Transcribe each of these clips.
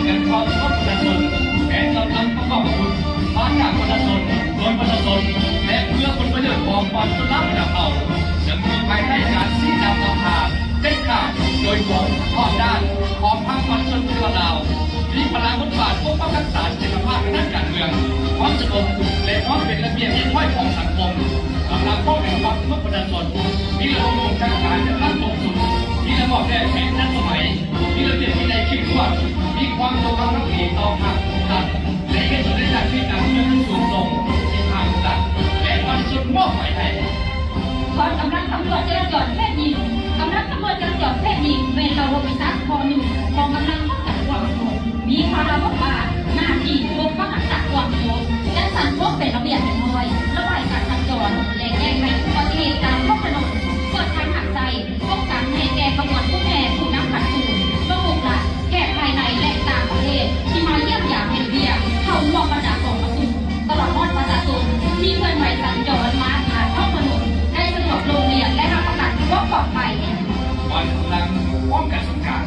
กันความชอบประชาชนแผนกำลังประกอบอาวุธมาจากประชาชนโดยประชาชนและเพื่อผลประโยชน์ของความชนรับระดับเอาจะมีภายใต้การชี้นำนำทางเด็ดขาดโดยตรงรอบด้านของภาคประชาชนทั่วลาวมีพลังบทบาทปกป้องรักษาเสถียรภาพในด้านการเมืองความสงบและความเป็นระเบียบเรียบร้อยของสังคมกำลังป้องกันความทุกข์ประชาชนมีระบบองค์การจะตั้งตรงสุดมีระบบแก้แผนทันสมัยมีระเบียบวินัยเข้มงวดมีความตรงกันระเบียบต่อภาครัฐและให้ส่วนได้จากที่การเมืองสูงส่งที่ทางรัฐและประชาชนมอบหมายให้ขอกำลังตำรวจจราจรเพศหญิงกำลังตำรวจจราจรเพศหญิงเวรเราโรบิซัสคอหนึ่งกองกำลังป้องกันความสงบมีภาระบทบาทหน้าที่ปกป้องรักษาความสงบและสังคมเป็นระเบียบเรียบร้อยระบายการสัญจรและแก้ไขอุบัติเหตุตามท้องถนนเปิดทางหักใจป้องกันให้แก่ขบวนผู้แห่ผู้นำขัดขืนระบบหลักแก้ภายในและต่างประเทศที่มาเยี่ยมยามเห็นเบียเข้าร่วมบรรดากองประชุมตลอดมอดประชาชนที่เคลื่อนไหวสัญจรมาผ่านท้องถนนได้สะดวกโรงเรียนและรับประกันว่าปลอดภัยวันกำลังป้องกันสงคราม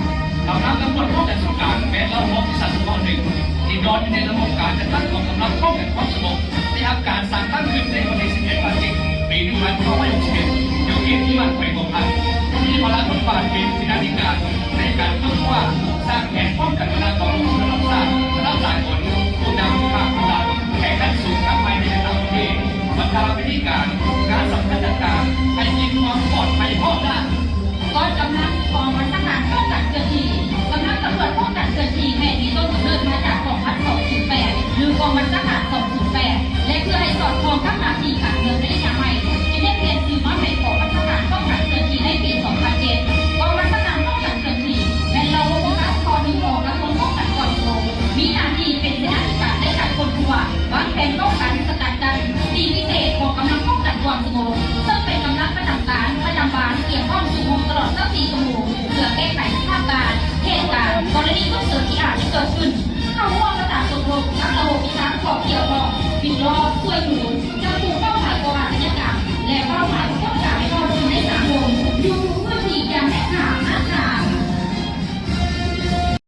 กำลังตำรวจป้องกันสงครามแม้เรามองพิสัยเฉพาะหนึ่งที่นอนอยู่ในระบบการจัดตั้งของกำลังป้องกันความสงบที่ทำการสร้างตั้งขึ้นในวันที่11 พฤศจิกายน ปี 1961อยู่ที่บ้านแขวงของพันมีพลังบทบาทเป็นศิลปิการในการพูดว่าสร้างแผนป้องกันกำลังของระดับชาติระดับสากลผู้นำภาครัฐแข่งขันสูงทั้งภายในและต่างประเทศบรรดาวิธีการสำคัญต่างๆให้มีความปลอดภัยรอบด้านก้อนกำลังกองบัญชาการป้องกันเกิดเหตุกำลังตำรวจป้องกันเกิดเหตุแม่มีต้นกำเนิดมาจากกองพัน208หรือกองบัญชาการ208และเพื่อให้สอดคล้องกับหน้าที่การเงินระยะใหม่จะได้เปลี่ยนชื่อมาเป็นกองบัญชาการป้องกันเกิดเหตุในปี 2007กองบัญชาการป้องกันเกิดเหตุและเราโรงงานคอหนึ่งของกระทรวงป้องกันความสงบมีหน้าที่เป็นเจ้าหน้าที่การในการค้นคว้าวางแผนป้องกันสกัดกั้นทีพิเศษของกำลังป้องกันความสงบซึ่งเป็นกำลังประจำการประจำบานเกี่ยวข้องสู่ตลอด24 ชั่วโมงเพื่อแก้ไขสภาพการเหตุการณ์กรณีฉุกเฉินที่อาจจะเกิดขึ้นเข้าร่วมประสานตกลงกับระบบพิทักษ์ของเกี่ยวข้องวิเคราะห์ช่วยเหลือ